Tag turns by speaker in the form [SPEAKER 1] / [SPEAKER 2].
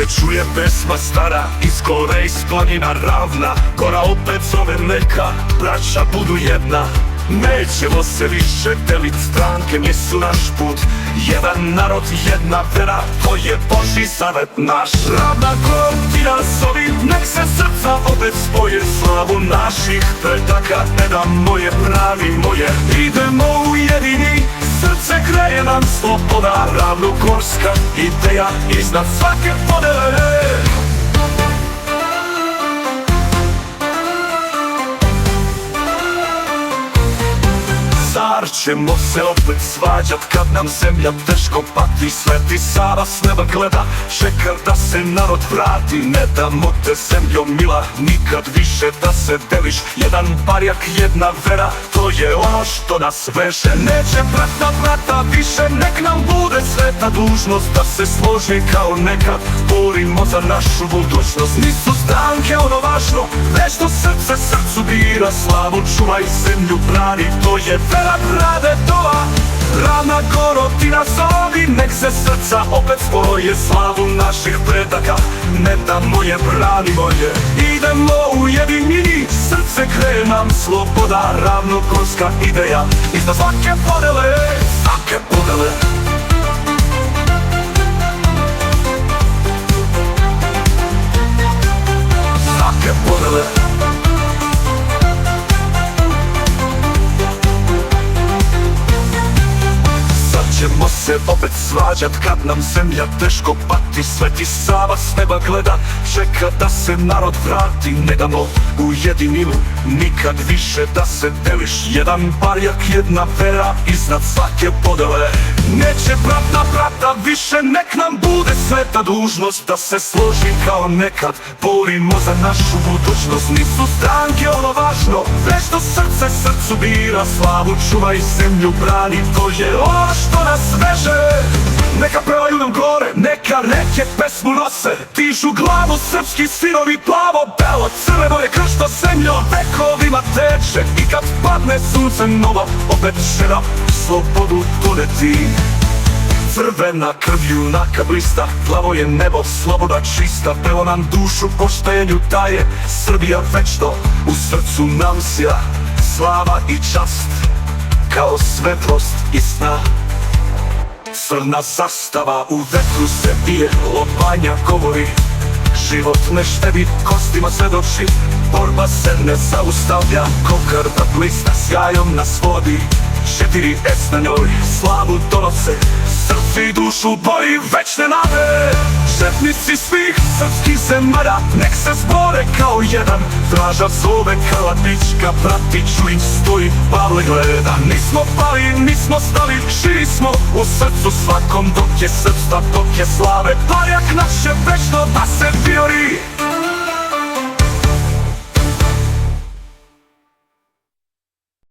[SPEAKER 1] se čuje pesma stara, iz gore iz planina ravna. Gora opet zove neka braća budu jedna. Nećemo se više delit, stranke nisu naš put. Jedan narod, jedna vera, to je Božji zavet naš. Ravna ti nazovi, nek se srca opet spoje. Slavu naših predaka, ne da moje pravi moje. Idemo ujedini, srce greje nam sloboda. Ravnogorska ideja iznad svake podele. Zar ćemo se opet svađat kad nam zemlja teško pati? Sveti Sava s neba gleda, čeka da se narod vrati. Ne damo te zemljo mila, nikad više da se deliš. Jedan barjak, jedna vera, to je ono što nas veže. Neće brat na brata više, nek nam bude sveta dužnost da se složi kao nekad. Borimo za našu budućnost, nisu stranke ono važno, već to srce srcu bira. Slavu čuvaj, zemlju brani, to je vera brade doa. Ravna Goro ti nazovi, nek se srca opet spoje. Slavu naših predaka, ne da moje brani moje. Idemo ujedinjeni, srce kreje nam sloboda. Ravnogorska ideja iznad svake podele, svake podele. Svake podele. Ćemo se opet svađat kad nam zemlja teško pati. Sveti Sava s neba gleda, čeka da se narod vrati. Ne damo ujedinimo, nikad više da se deliš. Jedan barjak, jedna vera, iznad svake podele. Neće brat na brata više, nek nam bude sveta dužnost da se složi kao nekad. Borimo za našu budućnost, nisu stranke ono važno, već to srce srcu bira. Slavu čuvaj, zemlju brani, to je ono što nas veže. Neka pevaju nam gore, neka reke pesmu nose. Dižu glavu srpski sinovi, plavo, belo, crveno je kršto zemljo vekovima teče. I kad padne sunce novo, opet će nam slobodu doneti. Crvena krv junaka blista, plavo je nebo, sloboda čista. Belo nam dušu poštenju daje, Srbija večno u srcu nam sja. Slava i čast, kao svetlost i sna. Crna zastava u vetru se bije, lobanja govori. Život ne štedi, kostima svedoči. Borba se ne zaustavlja, kokarda blista sjajom nas vodi. 4S na njoj slavu donose, srce i dušu boji večne nade. Šetnici svih srpskih zemalja, nek se zbore kao jedan. Draža zove Kalatićka, bratiću im stoji, Pavle gleda. Nismo pali, nismo stali, živi smo u srcu svakom. Dok je srpstva, dok je slave, barjak naše večno da se vijori.